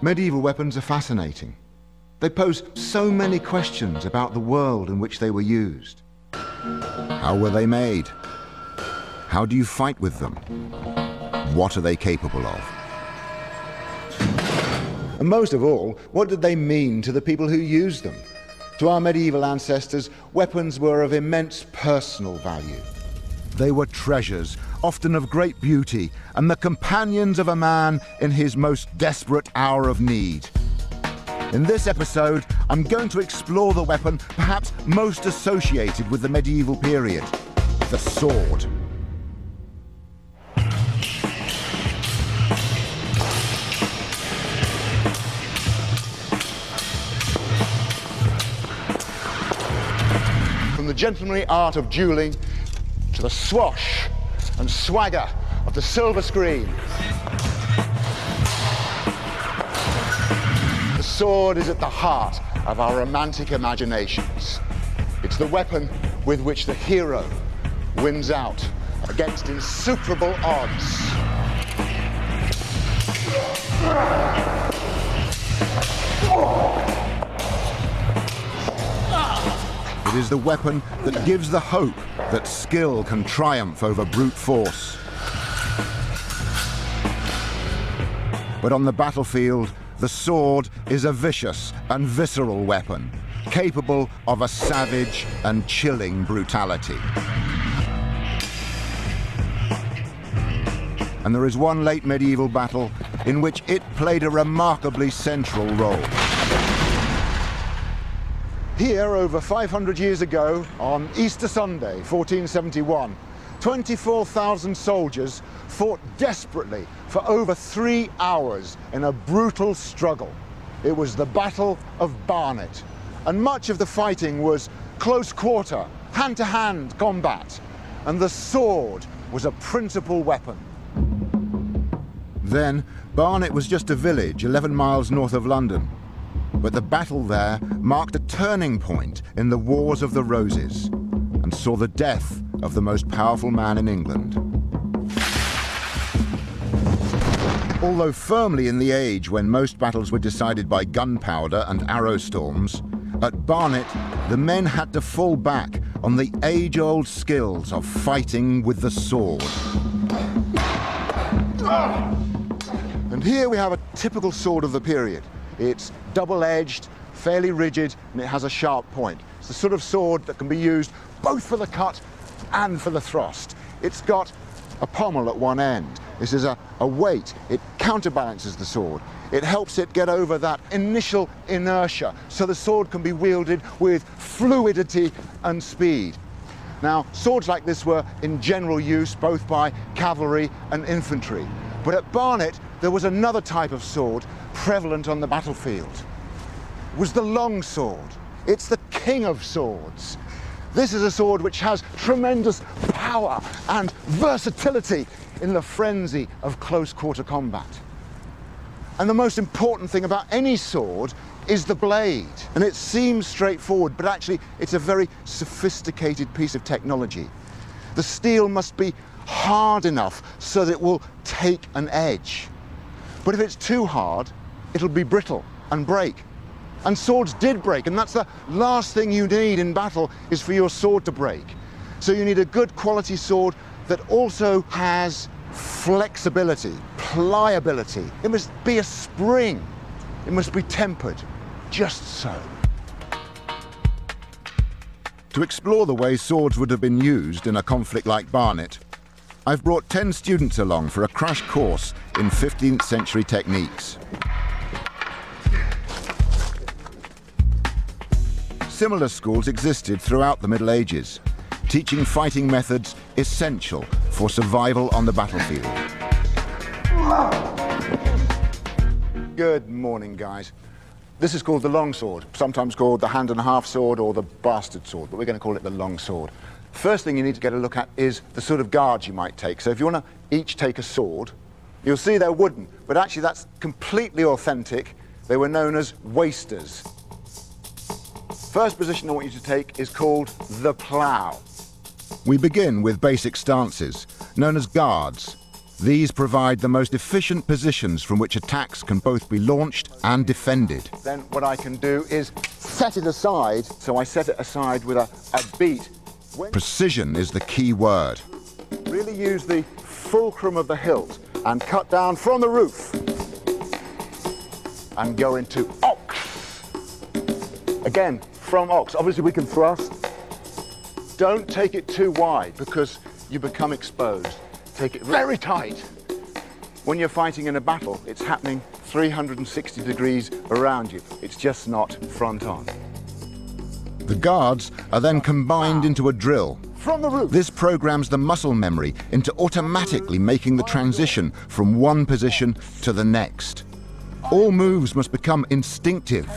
Medieval weapons are fascinating. They pose so many questions about the world in which they were used. How were they made? How do you fight with them? What are they capable of? And most of all, what did they mean to the people who used them? To our medieval ancestors, weapons were of immense personal value. They were treasures, often of great beauty, and the companions of a man in his most desperate hour of need. In this episode, I'm going to explore the weapon perhaps most associated with the medieval period, the sword. From the gentlemanly art of dueling to the swash and swagger of the silver screen. The sword is at the heart of our romantic imaginations. It's the weapon with which the hero wins out against insuperable odds. It is the weapon that gives the hope that skill can triumph over brute force. But on the battlefield, the sword is a vicious and visceral weapon, capable of a savage and chilling brutality. And there is one late medieval battle in which it played a remarkably central role. Here, over 500 years ago, on Easter Sunday, 1471, 24,000 soldiers fought desperately for over 3 hours in a brutal struggle. It was the Battle of Barnet, and much of the fighting was close quarter, hand-to-hand combat, and the sword was a principal weapon. Then, Barnet was just a village 11 miles north of London. But the battle there marked a turning point in the Wars of the Roses and saw the death of the most powerful man in England. Although firmly in the age when most battles were decided by gunpowder and arrow storms, at Barnet, the men had to fall back on the age-old skills of fighting with the sword. And here we have a typical sword of the period. It's double-edged, fairly rigid, and it has a sharp point. It's the sort of sword that can be used both for the cut and for the thrust. It's got a pommel at one end. This is a weight. It counterbalances the sword. It helps it get over that initial inertia, so the sword can be wielded with fluidity and speed. Now, swords like this were in general use both by cavalry and infantry. But at Barnet, there was another type of sword prevalent on the battlefield. It was the long sword. It's the king of swords. This is a sword which has tremendous power and versatility in the frenzy of close-quarter combat. And the most important thing about any sword is the blade. And it seems straightforward, but actually it's a very sophisticated piece of technology. The steel must be hard enough so that it will take an edge. But if it's too hard, it'll be brittle and break. And swords did break, and that's the last thing you need in battle, is for your sword to break. So you need a good quality sword that also has flexibility, pliability. It must be a spring. It must be tempered, just so. To explore the way swords would have been used in a conflict like Barnet, I've brought 10 students along for a crash course in 15th century techniques. Similar schools existed throughout the Middle Ages, teaching fighting methods essential for survival on the battlefield. Good morning, guys. This is called the long sword, sometimes called the hand-and-a-half sword or the bastard sword, but we're going to call it the long sword. First thing you need to get a look at is the sort of guards you might take. So if you want to each take a sword, you'll see they're wooden, but actually that's completely authentic. They were known as wasters. First position I want you to take is called the plough. We begin with basic stances, known as guards. These provide the most efficient positions from which attacks can both be launched and defended. Then what I can do is set it aside, so I set it aside with a beat. Precision is the key word. Really use the fulcrum of the hilt and cut down from the roof and go into ox. Again, from ox. Obviously we can thrust. Don't take it too wide because you become exposed. Take it very tight. When you're fighting in a battle, it's happening 360 degrees around you. It's just not front on. The guards are then combined into a drill. From the roof. This programs the muscle memory into automatically making the transition from one position to the next. All moves must become instinctive.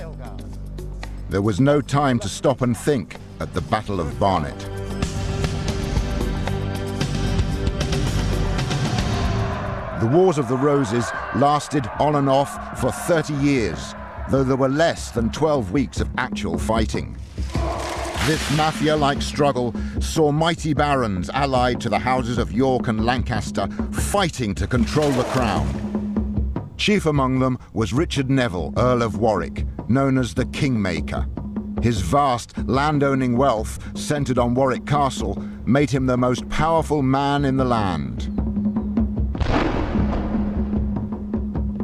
There was no time to stop and think at the Battle of Barnet. The Wars of the Roses lasted on and off for 30 years, though there were less than 12 weeks of actual fighting. This mafia-like struggle saw mighty barons allied to the houses of York and Lancaster fighting to control the crown. Chief among them was Richard Neville, Earl of Warwick, known as the Kingmaker. His vast landowning wealth, centred on Warwick Castle, made him the most powerful man in the land.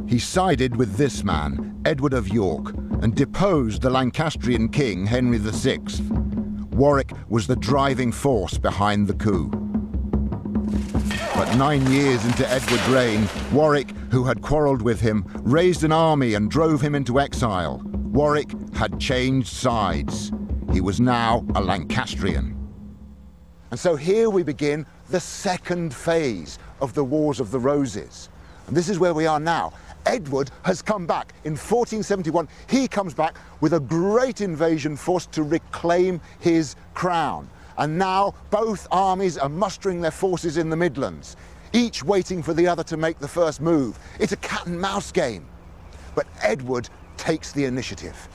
He sided with this man, Edward of York, and deposed the Lancastrian king, Henry VI. Warwick was the driving force behind the coup. But 9 years into Edward's reign, Warwick, who had quarrelled with him, raised an army and drove him into exile. Warwick had changed sides. He was now a Lancastrian. And so here we begin the second phase of the Wars of the Roses. And this is where we are now. Edward has come back. In 1471, he comes back with a great invasion force to reclaim his crown. And now both armies are mustering their forces in the Midlands, each waiting for the other to make the first move. It's a cat and mouse game. But Edward takes the initiative.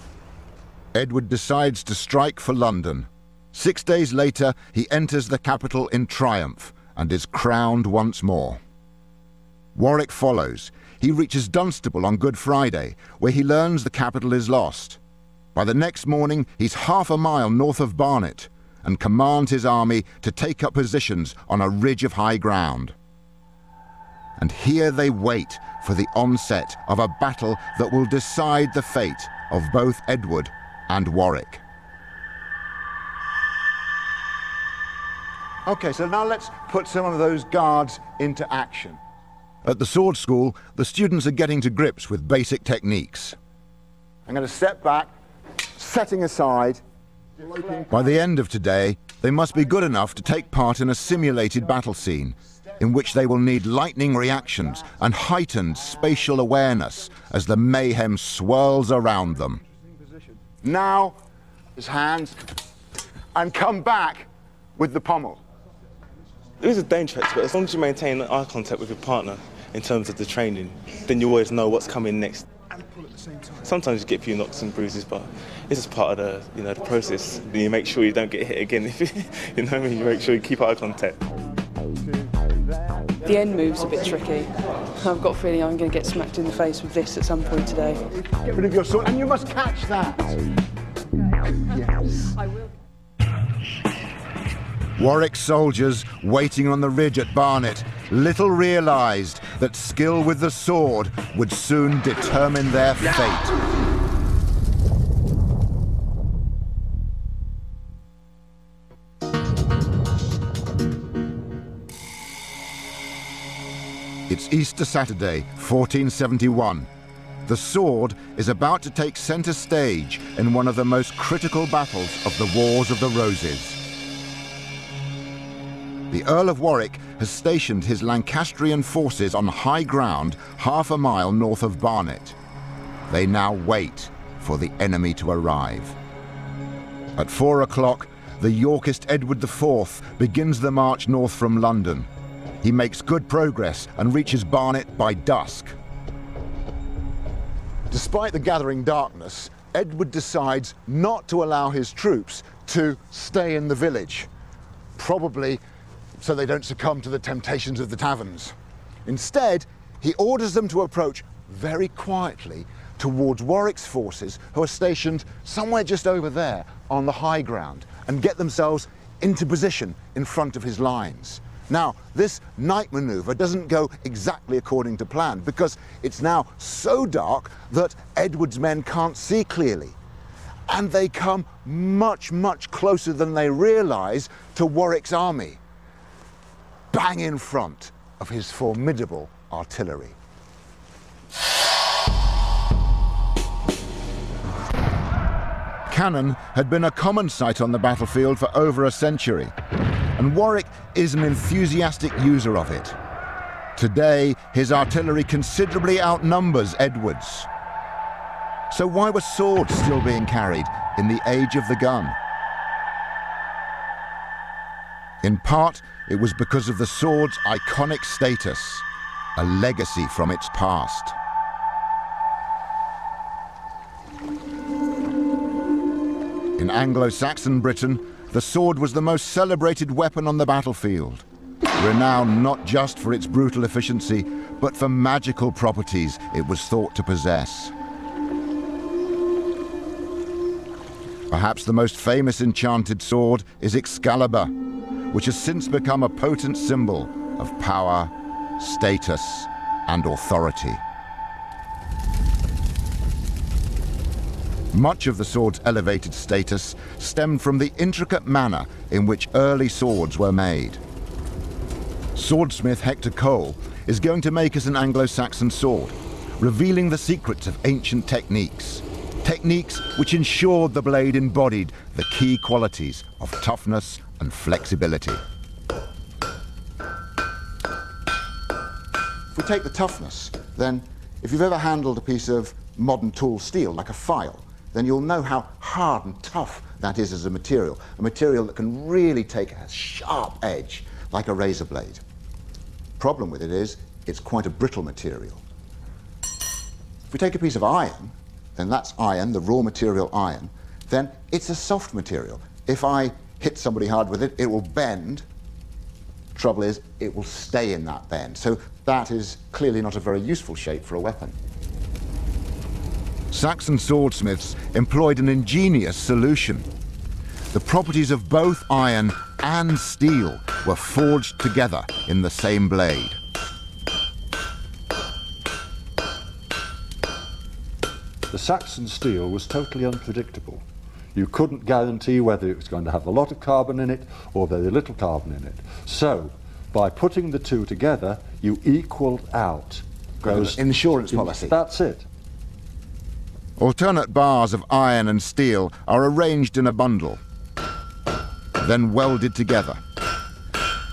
Edward decides to strike for London. 6 days later, he enters the capital in triumph and is crowned once more. Warwick follows. He reaches Dunstable on Good Friday, where he learns the capital is lost. By the next morning, he's half a mile north of Barnet and commands his army to take up positions on a ridge of high ground. And here they wait for the onset of a battle that will decide the fate of both Edward and Warwick. Okay, so now let's put some of those guards into action. At the sword school, the students are getting to grips with basic techniques. I'm going to step back, setting aside. By the end of today, they must be good enough to take part in a simulated battle scene, in which they will need lightning reactions and heightened spatial awareness as the mayhem swirls around them. Now, his hands, and come back with the pommel. There is a danger, but as long as you maintain eye contact with your partner in terms of the training, then you always know what's coming next. Sometimes you get a few knocks and bruises, but this is part of the process. You make sure you don't get hit again. You know what I mean? You make sure you keep eye contact. The end move's a bit tricky. I've got a feeling I'm going to get smacked in the face with this at some point today. Get rid of your sword, and you must catch that. Yes. I will. Warwick's soldiers, waiting on the ridge at Barnet, little realised that skill with the sword would soon determine their fate. It's Easter Saturday, 1471. The sword is about to take centre stage in one of the most critical battles of the Wars of the Roses. The Earl of Warwick has stationed his Lancastrian forces on high ground half a mile north of Barnet. They now wait for the enemy to arrive. At 4 o'clock, the Yorkist Edward IV begins the march north from London. He makes good progress and reaches Barnet by dusk. Despite the gathering darkness, Edward decides not to allow his troops to stay in the village, probably so they don't succumb to the temptations of the taverns. Instead, he orders them to approach very quietly towards Warwick's forces, who are stationed somewhere just over there on the high ground, and get themselves into position in front of his lines. Now, this night manoeuvre doesn't go exactly according to plan, because it's now so dark that Edward's men can't see clearly. And they come much, much closer than they realise to Warwick's army, bang in front of his formidable artillery. Cannon had been a common sight on the battlefield for over a century, and Warwick is an enthusiastic user of it. Today, his artillery considerably outnumbers Edward's. So why were swords still being carried in the age of the gun? In part, it was because of the sword's iconic status, a legacy from its past. In Anglo-Saxon Britain, the sword was the most celebrated weapon on the battlefield, renowned not just for its brutal efficiency, but for magical properties it was thought to possess. Perhaps the most famous enchanted sword is Excalibur, which has since become a potent symbol of power, status, and authority. Much of the sword's elevated status stemmed from the intricate manner in which early swords were made. Swordsmith Hector Cole is going to make us an Anglo-Saxon sword, revealing the secrets of ancient techniques. Techniques which ensured the blade embodied the key qualities of toughness and flexibility. If we take the toughness, then if you've ever handled a piece of modern tool steel, like a file, then you'll know how hard and tough that is as a material that can really take a sharp edge, like a razor blade. Problem with it is, it's quite a brittle material. If we take a piece of iron, then that's iron, the raw material iron, then it's a soft material. If I hit somebody hard with it, it will bend. Trouble is, it will stay in that bend. So that is clearly not a very useful shape for a weapon. Saxon swordsmiths employed an ingenious solution. The properties of both iron and steel were forged together in the same blade. The Saxon steel was totally unpredictable. You couldn't guarantee whether it was going to have a lot of carbon in it or very little carbon in it. So, by putting the two together, you equaled out those insurance policy. That's it. Alternate bars of iron and steel are arranged in a bundle, then welded together.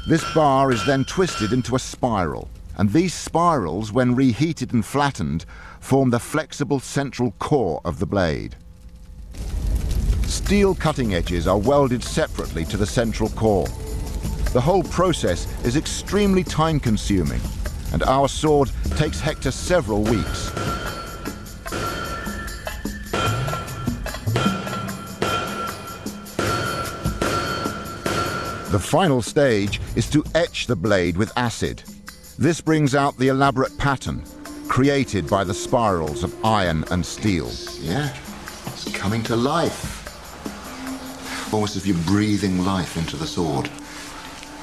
This bar is then twisted into a spiral, and these spirals, when reheated and flattened, form the flexible central core of the blade. Steel cutting edges are welded separately to the central core. The whole process is extremely time-consuming, and our sword takes Hector several weeks. The final stage is to etch the blade with acid. This brings out the elaborate pattern created by the spirals of iron and steel. Yeah, it's coming to life. Almost as if you're breathing life into the sword.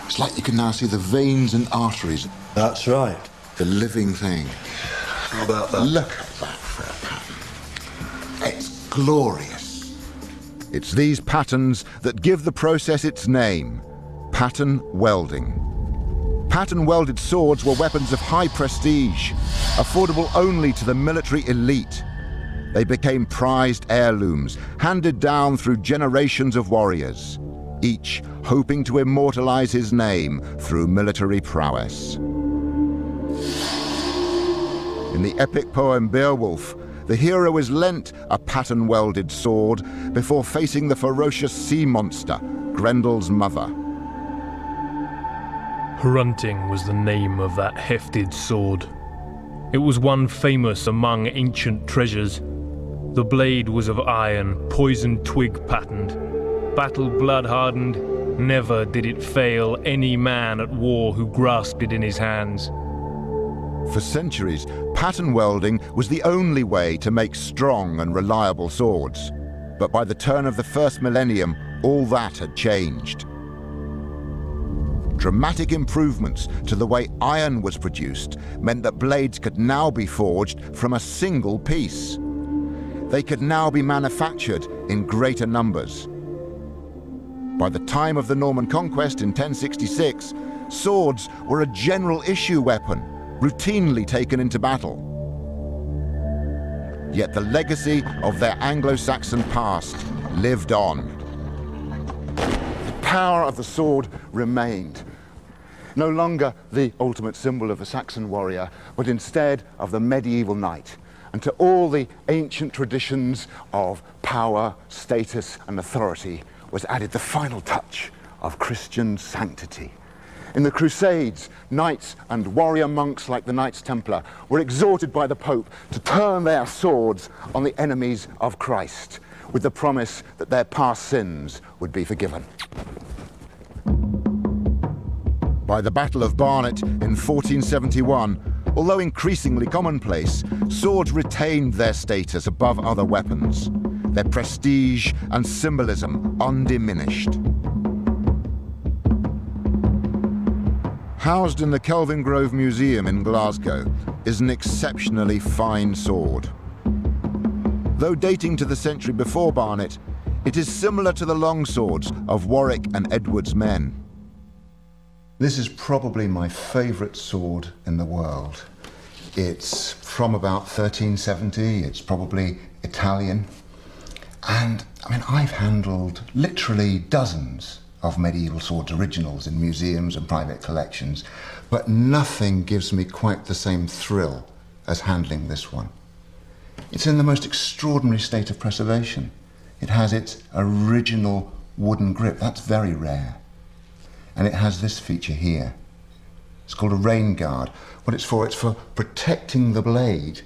It's like you can now see the veins and arteries. That's right. The living thing. How about that? Look at that for a pattern. It's glorious. It's these patterns that give the process its name, pattern welding. Pattern welded swords were weapons of high prestige, affordable only to the military elite. They became prized heirlooms, handed down through generations of warriors, each hoping to immortalize his name through military prowess. In the epic poem Beowulf, the hero is lent a pattern-welded sword before facing the ferocious sea monster, Grendel's mother. Hrunting was the name of that hefted sword. It was one famous among ancient treasures. The blade was of iron, poisoned twig patterned. Battle blood hardened, never did it fail any man at war who grasped it in his hands. For centuries, pattern welding was the only way to make strong and reliable swords. But by the turn of the first millennium, all that had changed. Dramatic improvements to the way iron was produced meant that blades could now be forged from a single piece. They could now be manufactured in greater numbers. By the time of the Norman conquest in 1066, swords were a general issue weapon, routinely taken into battle. Yet the legacy of their Anglo-Saxon past lived on. The power of the sword remained, no longer the ultimate symbol of the Saxon warrior, but instead of the medieval knight. And to all the ancient traditions of power, status, and authority was added the final touch of Christian sanctity. In the Crusades, knights and warrior monks like the Knights Templar were exhorted by the Pope to turn their swords on the enemies of Christ, with the promise that their past sins would be forgiven. By the Battle of Barnet in 1471, although increasingly commonplace, swords retained their status above other weapons, their prestige and symbolism undiminished. Housed in the Kelvingrove Museum in Glasgow is an exceptionally fine sword. Though dating to the century before Barnet, it is similar to the longswords of Warwick and Edward's men. This is probably my favourite sword in the world. It's from about 1370, it's probably Italian. And I mean, I've handled literally dozens of medieval swords originals in museums and private collections, but nothing gives me quite the same thrill as handling this one. It's in the most extraordinary state of preservation. It has its original wooden grip, that's very rare. And it has this feature here. It's called a rain guard. What it's for protecting the blade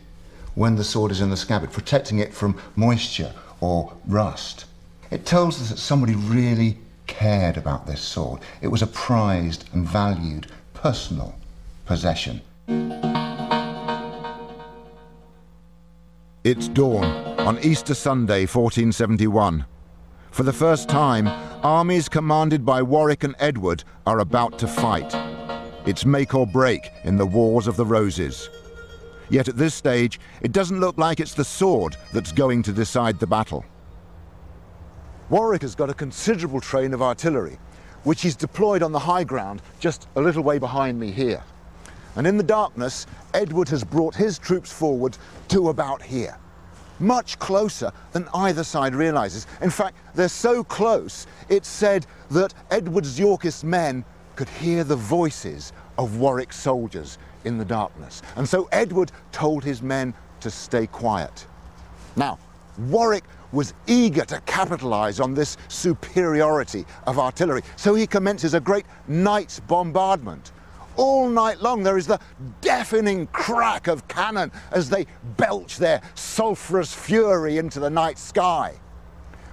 when the sword is in the scabbard, protecting it from moisture or rust. It tells us that somebody really cared about this sword. It was a prized and valued personal possession. It's dawn on Easter Sunday, 1471. For the first time, armies commanded by Warwick and Edward are about to fight. It's make or break in the Wars of the Roses. Yet at this stage, it doesn't look like it's the sword that's going to decide the battle. Warwick has got a considerable train of artillery, which he's deployed on the high ground just a little way behind me here. And in the darkness, Edward has brought his troops forward to about here. Much closer than either side realizes. In fact, they're so close, it's said that Edward's Yorkist men could hear the voices of Warwick's soldiers in the darkness. And so Edward told his men to stay quiet. Now, Warwick was eager to capitalize on this superiority of artillery, so he commences a great night's bombardment. All night long there is the deafening crack of cannon as they belch their sulphurous fury into the night sky.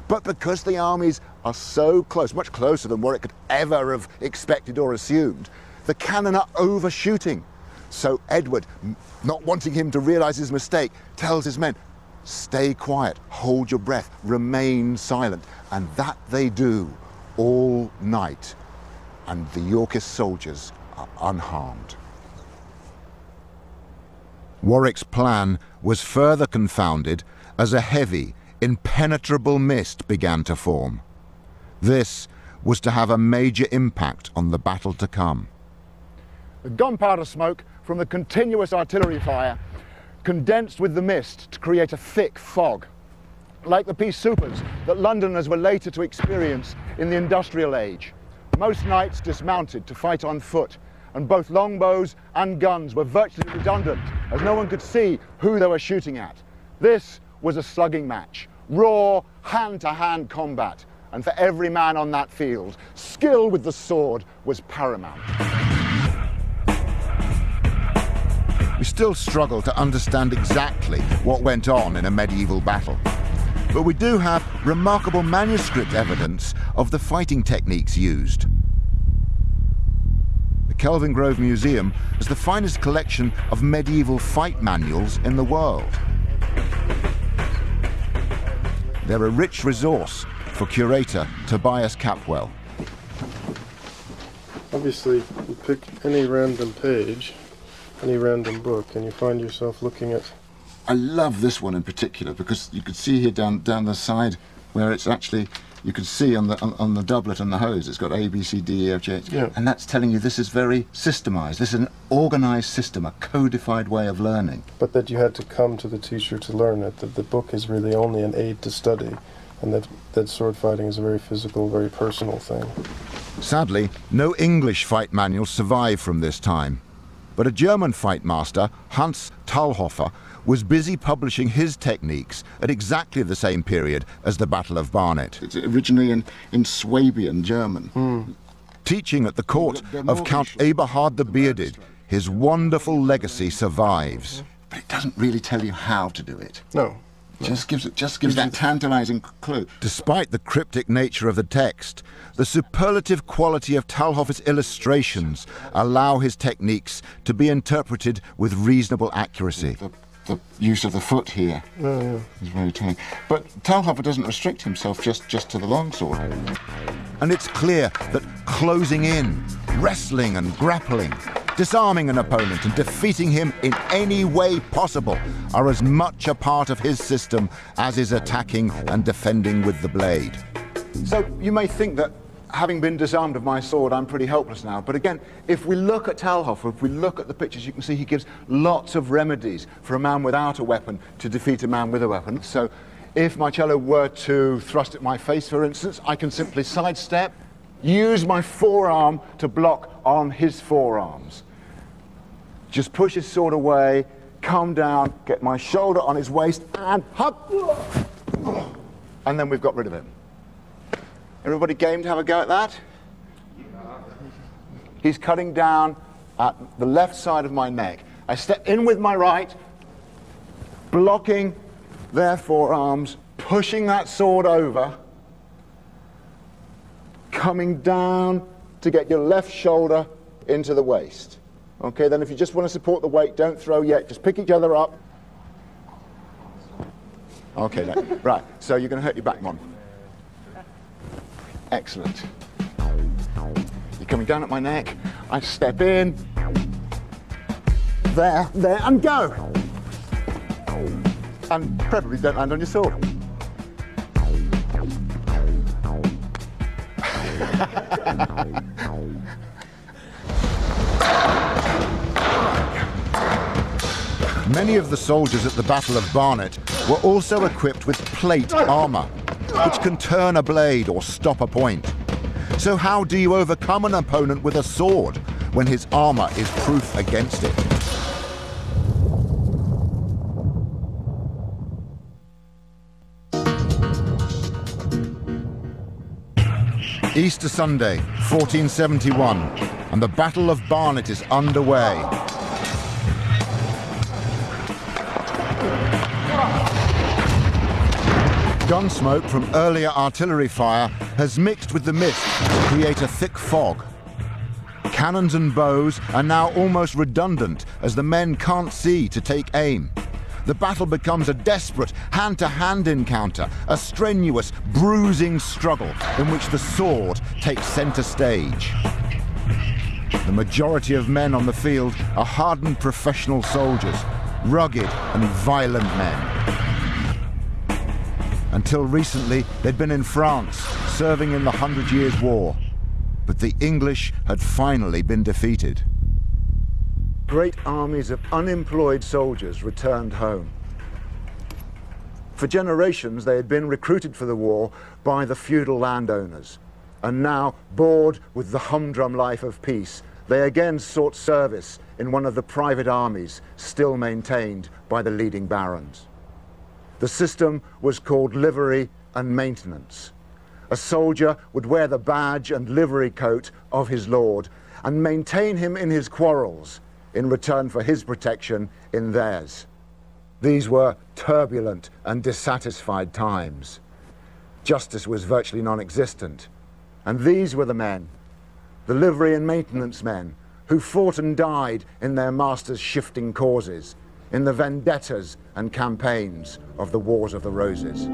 But because the armies are so close, much closer than Warwick could ever have expected or assumed, the cannon are overshooting. So Edward, not wanting him to realize his mistake, tells his men, stay quiet, hold your breath, remain silent. And that they do all night. And the Yorkist soldiers are unharmed. Warwick's plan was further confounded as a heavy, impenetrable mist began to form. This was to have a major impact on the battle to come. The gunpowder smoke from the continuous artillery fire condensed with the mist to create a thick fog, like the pea soupers that Londoners were later to experience in the industrial age. Most knights dismounted to fight on foot, and both longbows and guns were virtually redundant, as no one could see who they were shooting at. This was a slugging match, raw, hand-to-hand combat, and for every man on that field, skill with the sword was paramount. We still struggle to understand exactly what went on in a medieval battle, but we do have remarkable manuscript evidence of the fighting techniques used. The Kelvingrove Museum has the finest collection of medieval fight manuals in the world. They're a rich resource for curator Tobias Capwell. Obviously, you pick any random page, any random book, and you find yourself looking at... I love this one in particular because you can see here down the side where it's actually, you can see on the doublet and the hose, it's got A, B, C, D, E, F, G, H. Yeah. And that's telling you this is very systemized. This is an organized system, a codified way of learning. But that you had to come to the teacher to learn it, that the book is really only an aid to study, and that sword fighting is a very physical, very personal thing. Sadly, no English fight manuals survive from this time. But a German fight master, Hans Talhofer, was busy publishing his techniques at exactly the same period as the Battle of Barnet. It's originally in Swabian German. Teaching at the court of Count Eberhard the Bearded, his wonderful legacy survives. But it doesn't really tell you how to do it. No. Just gives that tantalizing clue. Despite the cryptic nature of the text, the superlative quality of Talhofer's illustrations allow his techniques to be interpreted with reasonable accuracy. The use of the foot here is very telling. But Talhofer doesn't restrict himself just to the longsword. And it's clear that closing in, wrestling and grappling, disarming an opponent and defeating him in any way possible are as much a part of his system as is attacking and defending with the blade. So you may think that having been disarmed of my sword, I'm pretty helpless now. But again, if we look at Talhofer, if we look at the pictures, you can see he gives lots of remedies for a man without a weapon to defeat a man with a weapon. So if my cello were to thrust at my face, for instance, I can simply sidestep, use my forearm to block on his forearms. Just push his sword away, come down, get my shoulder on his waist, and hop! And then we've got rid of him. Everybody game to have a go at that? He's cutting down at the left side of my neck. I step in with my right, blocking their forearms, pushing that sword over, coming down to get your left shoulder into the waist. Okay, then if you just want to support the weight, don't throw yet, just pick each other up. Okay, then. Right, so you're going to hurt your back, Mon. Excellent. You're coming down at my neck, I step in, there, and go. And preferably don't land on your sword. Many of the soldiers at the Battle of Barnet were also equipped with plate armour, which can turn a blade or stop a point. So how do you overcome an opponent with a sword when his armour is proof against it? Easter Sunday, 1471, and the Battle of Barnet is underway. Gunsmoke from earlier artillery fire has mixed with the mist to create a thick fog. Cannons and bows are now almost redundant as the men can't see to take aim. The battle becomes a desperate hand-to-hand encounter, a strenuous, bruising struggle in which the sword takes center stage. The majority of men on the field are hardened professional soldiers, rugged and violent men. Until recently, they'd been in France, serving in the 100 Years' War. But the English had finally been defeated. Great armies of unemployed soldiers returned home. For generations, they had been recruited for the war by the feudal landowners. And now, bored with the humdrum life of peace, they again sought service in one of the private armies still maintained by the leading barons. The system was called livery and maintenance. A soldier would wear the badge and livery coat of his lord and maintain him in his quarrels in return for his protection in theirs. These were turbulent and dissatisfied times. Justice was virtually non-existent. And these were the men, the livery and maintenance men, who fought and died in their master's shifting causes, in the vendettas and campaigns of the Wars of the Roses.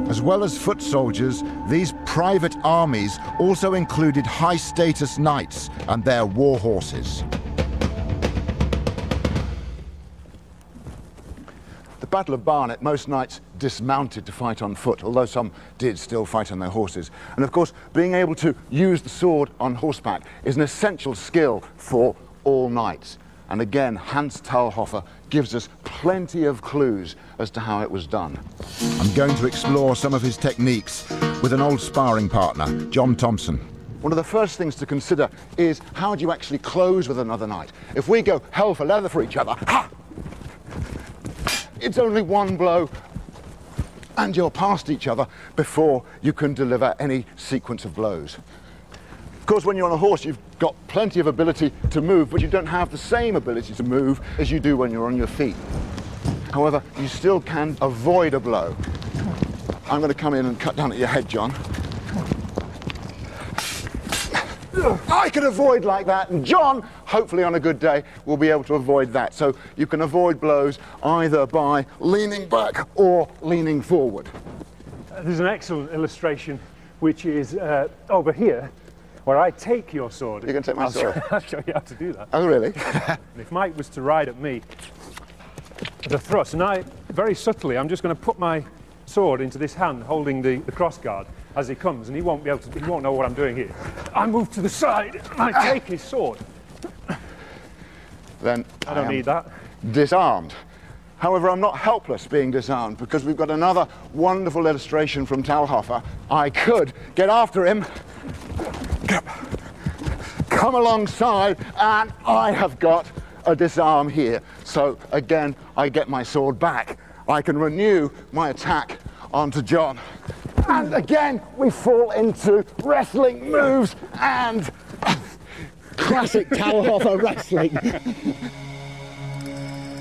As well as foot soldiers, these private armies also included high-status knights and their war horses. The Battle of Barnet, most knights dismounted to fight on foot, although some did still fight on their horses. And of course, being able to use the sword on horseback is an essential skill for all knights. And again, Hans Talhofer gives us plenty of clues as to how it was done. I'm going to explore some of his techniques with an old sparring partner, John Thompson. One of the first things to consider is how do you actually close with another knight? If we go hell for leather for each other, ha! It's only one blow and you're past each other before you can deliver any sequence of blows. Of course, when you're on a horse, you've got plenty of ability to move, but you don't have the same ability to move as you do when you're on your feet. However, you still can avoid a blow. I'm going to come in and cut down at your head, John. I can avoid like that, and John, hopefully on a good day, will be able to avoid that. So you can avoid blows either by leaning back or leaning forward. There's an excellent illustration, which is over here, where I take your sword. You can take my sword? I'll show you how to do that. Oh, really? And if Mike was to ride at me, the thrust, and I, very subtly, I'm just going to put my sword into this hand holding the cross guard as he comes, and he won't be able to, he won't know what I'm doing here. I move to the side and I take his sword. Then I don't need that. Disarmed. However, I'm not helpless being disarmed because we've got another wonderful illustration from Talhofer. I could get after him, come alongside, and I have got a disarm here. So again, I get my sword back. I can renew my attack onto John. And again, we fall into wrestling moves and classic Talhofer wrestling.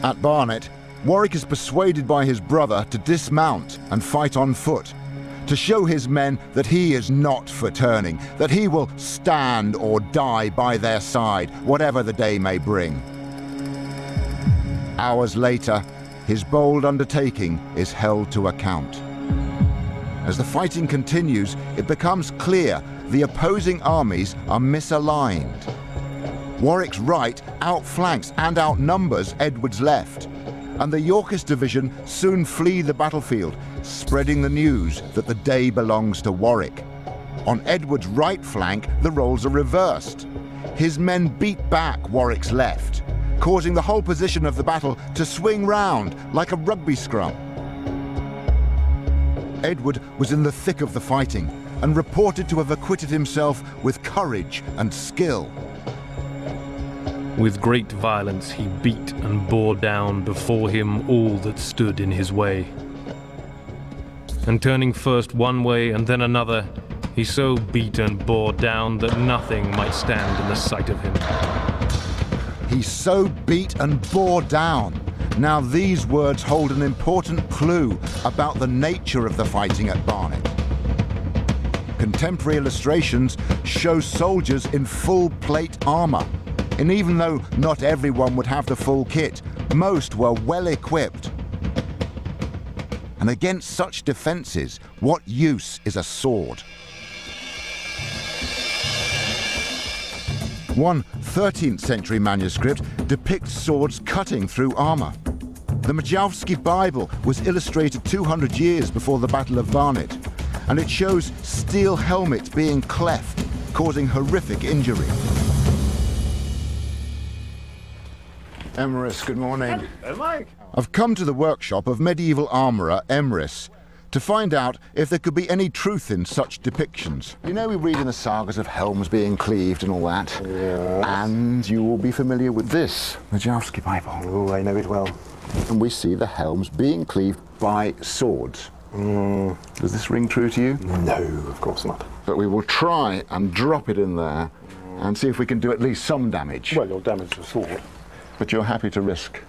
At Barnet, Warwick is persuaded by his brother to dismount and fight on foot, to show his men that he is not for turning, that he will stand or die by their side, whatever the day may bring. Hours later, his bold undertaking is held to account. As the fighting continues, it becomes clear the opposing armies are misaligned. Warwick's right outflanks and outnumbers Edward's left, and the Yorkist division soon flee the battlefield, spreading the news that the day belongs to Warwick. On Edward's right flank, the roles are reversed. His men beat back Warwick's left, causing the whole position of the battle to swing round like a rugby scrum. Edward was in the thick of the fighting and reported to have acquitted himself with courage and skill. With great violence he beat and bore down before him all that stood in his way. And turning first one way and then another, he so beat and bore down that nothing might stand in the sight of him. He so beat and bore down. Now these words hold an important clue about the nature of the fighting at Barnet. Contemporary illustrations show soldiers in full plate armour. And even though not everyone would have the full kit, most were well equipped. And against such defences, what use is a sword? One 13th century manuscript depicts swords cutting through armour. The Majowski Bible was illustrated 200 years before the Battle of Barnet, and it shows steel helmets being cleft, causing horrific injury. Emrys, good morning. Hello, Mike. I've come to the workshop of medieval armourer Emrys to find out if there could be any truth in such depictions. You know, we read in the sagas of helms being cleaved and all that. Yes. And you will be familiar with this, Majowski Bible. Oh, I know it well. And we see the helms being cleaved by swords. Does this ring true to you? No, of course not. But we will try and drop it in there and see if we can do at least some damage. Well, you'll damage the sword. But you're happy to risk.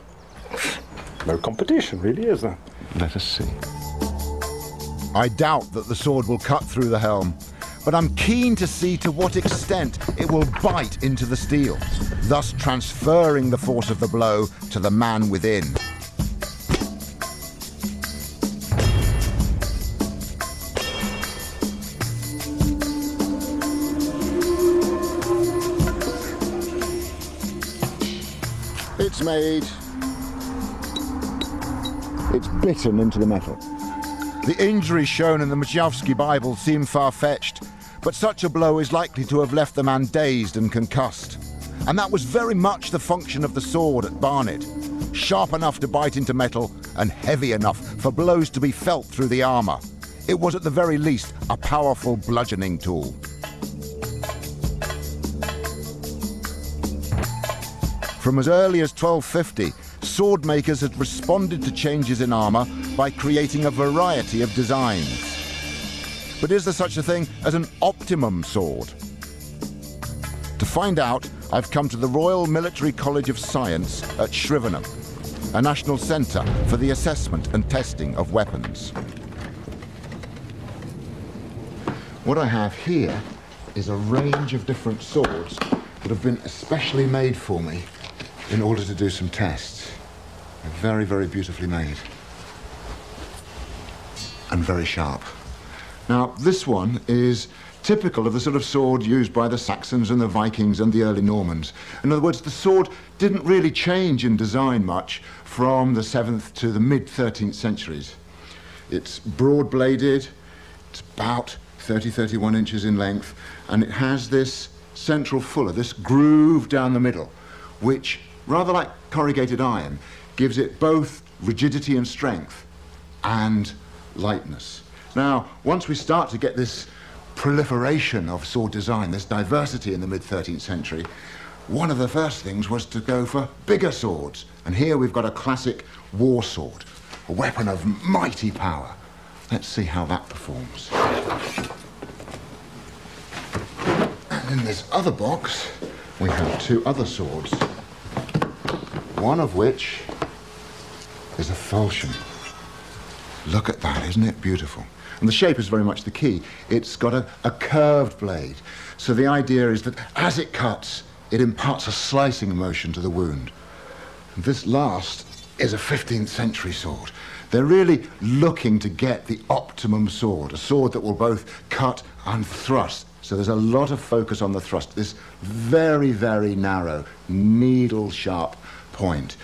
No competition, really, is there? Let us see. I doubt that the sword will cut through the helm, but I'm keen to see to what extent it will bite into the steel, thus transferring the force of the blow to the man within. It's made. It's bitten into the metal. The injuries shown in the Majewski Bible seem far-fetched, but such a blow is likely to have left the man dazed and concussed. And that was very much the function of the sword at Barnet. Sharp enough to bite into metal and heavy enough for blows to be felt through the armour. It was at the very least a powerful bludgeoning tool. From as early as 1250, sword makers had responded to changes in armour by creating a variety of designs. But is there such a thing as an optimum sword? To find out, I've come to the Royal Military College of Science at Shrivenham, a national centre for the assessment and testing of weapons. What I have here is a range of different swords that have been especially made for me in order to do some tests. They're very, very beautifully made. And very sharp. Now, this one is typical of the sort of sword used by the Saxons and the Vikings and the early Normans. In other words, the sword didn't really change in design much from the 7th to the mid-13th centuries. It's broad-bladed, it's about 30-31 inches in length, and it has this central fuller, this groove down the middle, which, rather like corrugated iron, gives it both rigidity and strength and lightness. Now, once we start to get this proliferation of sword design, this diversity in the mid-13th century, one of the first things was to go for bigger swords. And here we've got a classic war sword, a weapon of mighty power. Let's see how that performs. And in this other box, we have two other swords, one of which is a falchion. Look at that, isn't it beautiful? And the shape is very much the key. It's got a curved blade. So the idea is that as it cuts, it imparts a slicing motion to the wound. And this last is a 15th century sword. They're really looking to get the optimum sword, a sword that will both cut and thrust. So there's a lot of focus on the thrust, this very, very narrow, needle-sharp point,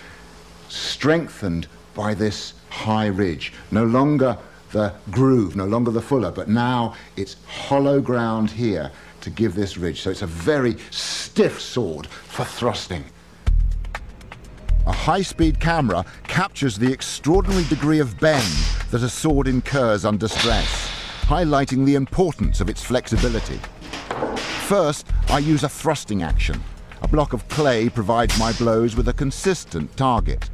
strengthened by this high ridge. No longer the groove, no longer the fuller, but now it's hollow ground here to give this ridge. So it's a very stiff sword for thrusting. A high-speed camera captures the extraordinary degree of bend that a sword incurs under stress, highlighting the importance of its flexibility. First, I use a thrusting action. A block of clay provides my blows with a consistent target.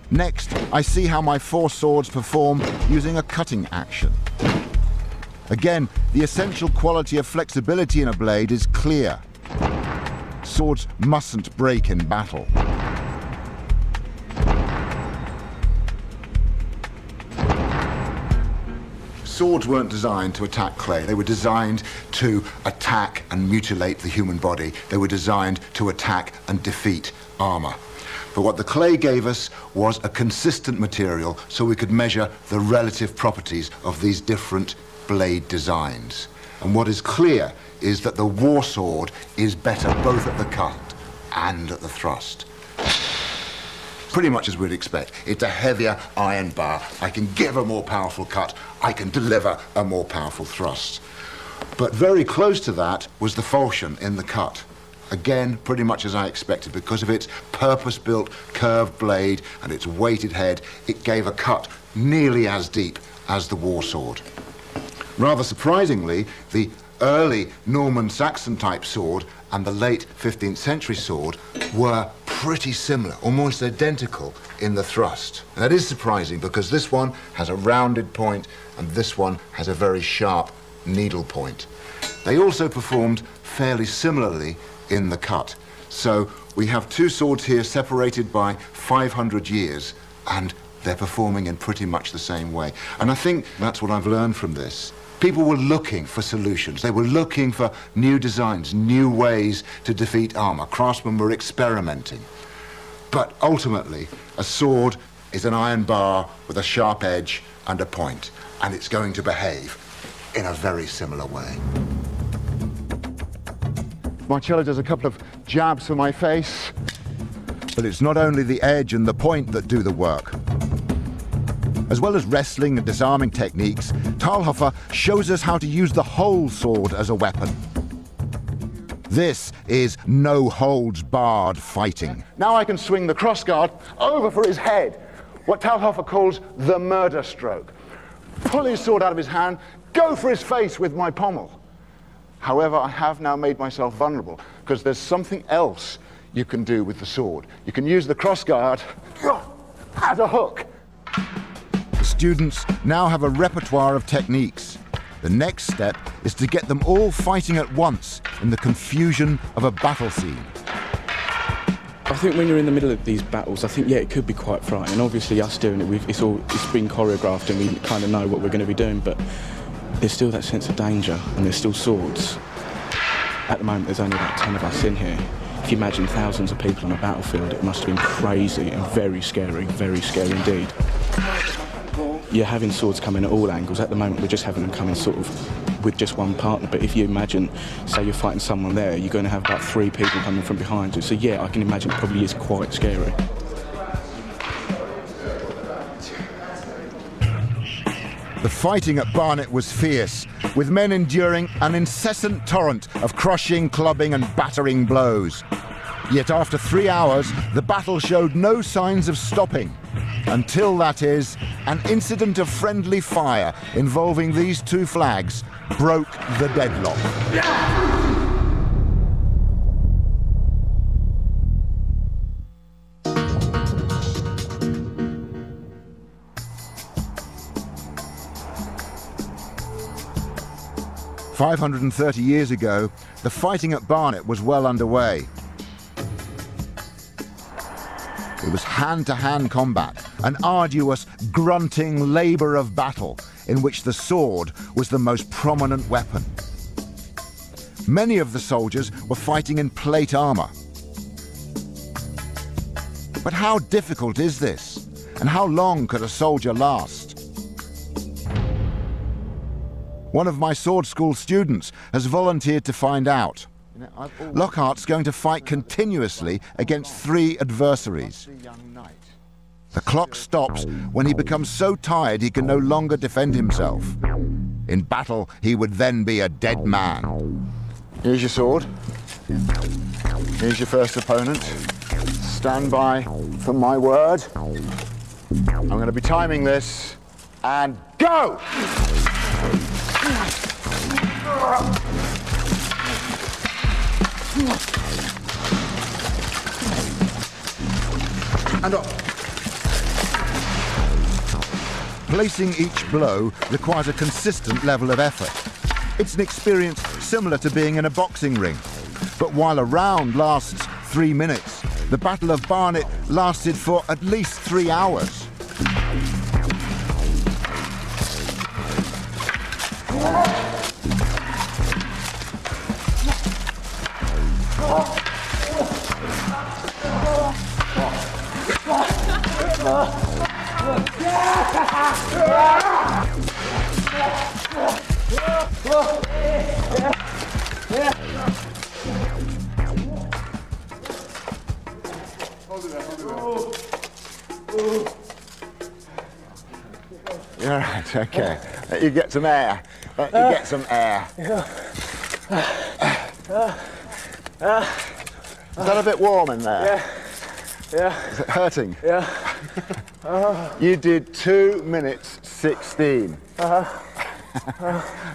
Next, I see how my four swords perform using a cutting action. Again, the essential quality of flexibility in a blade is clear. Swords mustn't break in battle. Swords weren't designed to attack clay. They were designed to attack and mutilate the human body. They were designed to attack and defeat armor. But what the clay gave us was a consistent material so we could measure the relative properties of these different blade designs. And what is clear is that the war sword is better both at the cut and at the thrust. Pretty much as we'd expect. It's a heavier iron bar. I can give a more powerful cut. I can deliver a more powerful thrust. But very close to that was the falchion in the cut. Again, pretty much as I expected. Because of its purpose-built curved blade and its weighted head, it gave a cut nearly as deep as the war sword. Rather surprisingly, the early Norman Saxon type sword and the late 15th century sword were pretty similar, almost identical in the thrust. And that is surprising because this one has a rounded point and this one has a very sharp needle point. They also performed fairly similarly in the cut. So we have two swords here separated by 500 years, and they're performing in pretty much the same way. And I think that's what I've learned from this. People were looking for solutions. They were looking for new designs, new ways to defeat armour. Craftsmen were experimenting. But ultimately, a sword is an iron bar with a sharp edge and a point, and it's going to behave in a very similar way. Marcello does a couple of jabs for my face. But it's not only the edge and the point that do the work. As well as wrestling and disarming techniques, Talhofer shows us how to use the whole sword as a weapon. This is no-holds-barred fighting. Now I can swing the crossguard over for his head, what Talhofer calls the murder stroke. Pull his sword out of his hand, go for his face with my pommel. However, I have now made myself vulnerable, because there's something else you can do with the sword. You can use the crossguard as a hook. The students now have a repertoire of techniques. The next step is to get them all fighting at once in the confusion of a battle scene. I think when you're in the middle of these battles, I think, yeah, it could be quite frightening. Obviously, us doing it, it's been choreographed and we kind of know what we're going to be doing, but there's still that sense of danger and there's still swords. At the moment, there's only about 10 of us in here. If you imagine thousands of people on a battlefield, it must have been crazy and very scary indeed. You're having swords coming at all angles. At the moment, we're just having them coming sort of with just one partner, but if you imagine, say you're fighting someone there, you're going to have about 3 people coming from behind you. So yeah, I can imagine it probably is quite scary. The fighting at Barnet was fierce, with men enduring an incessant torrent of crushing, clubbing and battering blows. Yet after 3 hours, the battle showed no signs of stopping. Until, that is, an incident of friendly fire involving these 2 flags broke the deadlock. 530 years ago, the fighting at Barnet was well underway. It was hand-to-hand combat, an arduous, grunting labour of battle in which the sword was the most prominent weapon. Many of the soldiers were fighting in plate armour. But how difficult is this? And how long could a soldier last? One of my sword school students has volunteered to find out. Lockhart's going to fight continuously against 3 adversaries. The clock stops when he becomes so tired he can no longer defend himself. In battle, he would then be a dead man. Here's your sword. Here's your first opponent. Stand by for my word. I'm going to be timing this. And go! And up. Placing each blow requires a consistent level of effort. It's an experience similar to being in a boxing ring. But while a round lasts 3 minutes, the Battle of Barnet lasted for at least 3 hours. You're right, okay. Let you get some air. Let you get some air. Is that a bit warm in there? Yeah. Yeah. Is it hurting? Yeah. You did 2 minutes 16. Are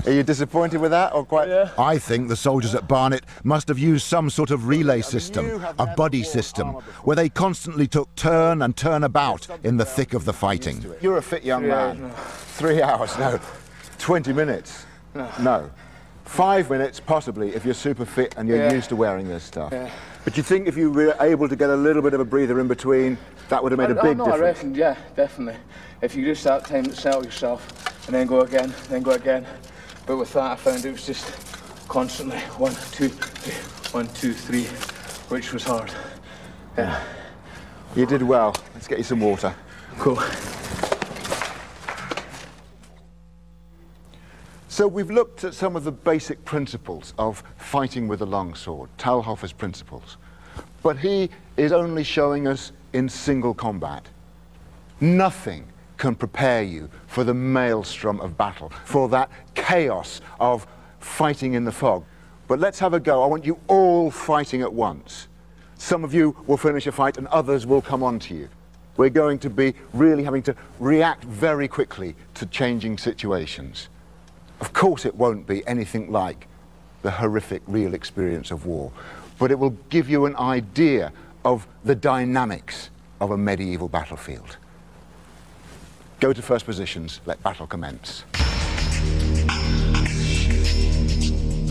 you disappointed with that, or quite? Yeah. I think the soldiers at Barnet must have used some sort of relay system, a buddy system, where they constantly took turn and turn about in the thick of the fighting. You're a fit young man. 3 hours, no. 20 minutes, no. 5 minutes, possibly, if you're super fit and you're used to wearing this stuff. Yeah. But you think if you were able to get a little bit of a breather in between, that would have made a big difference? I reckon, yeah, definitely. If you just start time to settle yourself and then go again, then go again. But with that, I found it was just constantly 1, 2, 3, 1, 2, 3, which was hard. Yeah. You did well. Let's get you some water. Cool. So we've looked at some of the basic principles of fighting with a longsword, Talhoffer's principles. But he is only showing us in single combat. Nothing can prepare you for the maelstrom of battle, for that chaos of fighting in the fog. But let's have a go. I want you all fighting at once. Some of you will finish a fight and others will come on to you. We're going to be really having to react very quickly to changing situations. Of course it won't be anything like the horrific real experience of war, but it will give you an idea of the dynamics of a medieval battlefield. Go to first positions, let battle commence.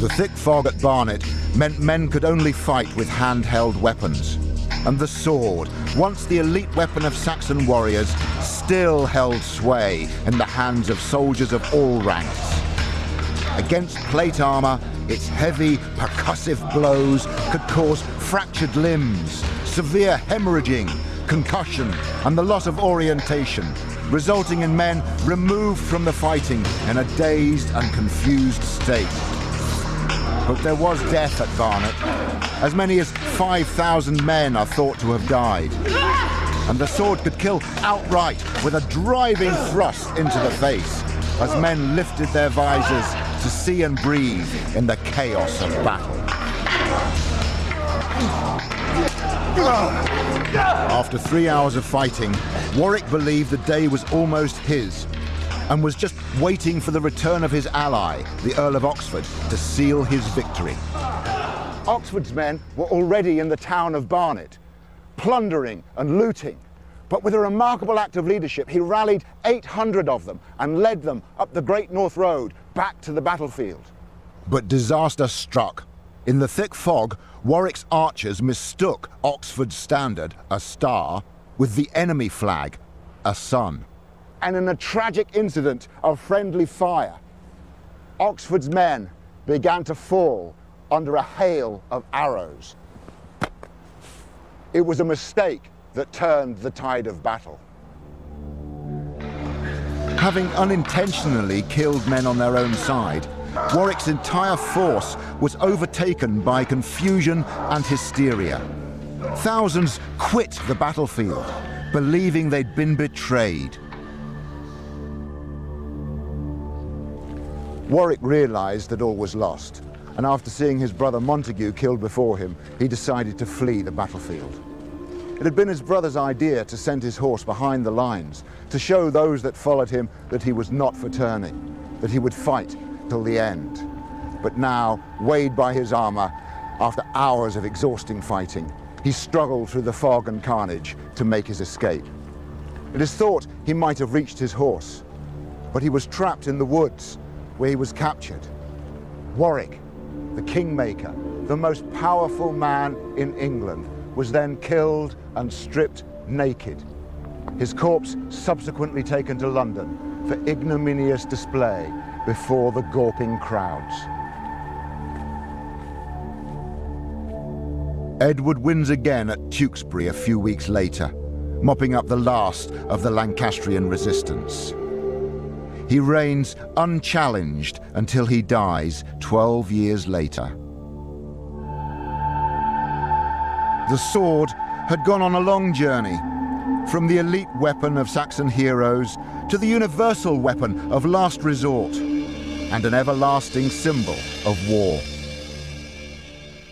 The thick fog at Barnet meant men could only fight with handheld weapons. And the sword, once the elite weapon of Saxon warriors, still held sway in the hands of soldiers of all ranks. Against plate armor, its heavy, percussive blows could cause fractured limbs, severe hemorrhaging, concussion, and the loss of orientation, resulting in men removed from the fighting in a dazed and confused state. But there was death at Barnet. As many as 5,000 men are thought to have died. And the sword could kill outright with a driving thrust into the face, as men lifted their visors to see and breathe in the chaos of battle. After 3 hours of fighting, Warwick believed the day was almost his, and was just waiting for the return of his ally, the Earl of Oxford, to seal his victory. Oxford's men were already in the town of Barnet, plundering and looting, but with a remarkable act of leadership, he rallied 800 of them and led them up the Great North Road back to the battlefield. But disaster struck. In the thick fog, Warwick's archers mistook Oxford's standard, a star, with the enemy flag, a sun. And in a tragic incident of friendly fire, Oxford's men began to fall under a hail of arrows. It was a mistake that turned the tide of battle. Having unintentionally killed men on their own side, Warwick's entire force was overtaken by confusion and hysteria. Thousands quit the battlefield, believing they'd been betrayed. Warwick realized that all was lost, and after seeing his brother Montague killed before him, he decided to flee the battlefield. It had been his brother's idea to send his horse behind the lines, to show those that followed him that he was not for turning, that he would fight till the end. But now, weighed by his armor, after hours of exhausting fighting, he struggled through the fog and carnage to make his escape. It is thought he might have reached his horse, but he was trapped in the woods, where he was captured. Warwick, the kingmaker, the most powerful man in England, was then killed and stripped naked. His corpse subsequently taken to London for ignominious display before the gawping crowds. Edward wins again at Tewkesbury a few weeks later, mopping up the last of the Lancastrian resistance. He reigns unchallenged until he dies 12 years later. The sword had gone on a long journey, from the elite weapon of Saxon heroes to the universal weapon of last resort, and an everlasting symbol of war.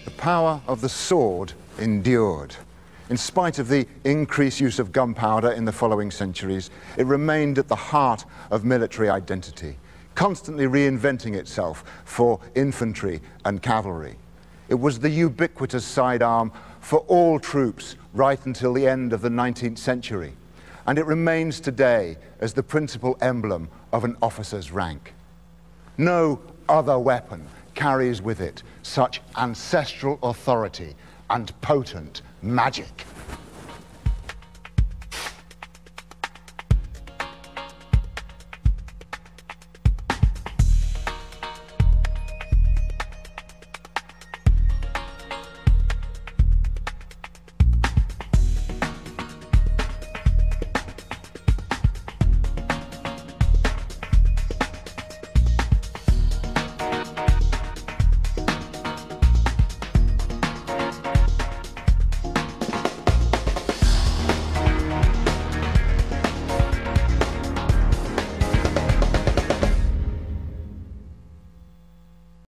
The power of the sword endured. In spite of the increased use of gunpowder in the following centuries, it remained at the heart of military identity, constantly reinventing itself for infantry and cavalry. It was the ubiquitous sidearm for all troops right until the end of the 19th century, and it remains today as the principal emblem of an officer's rank. No other weapon carries with it such ancestral authority and potent magic.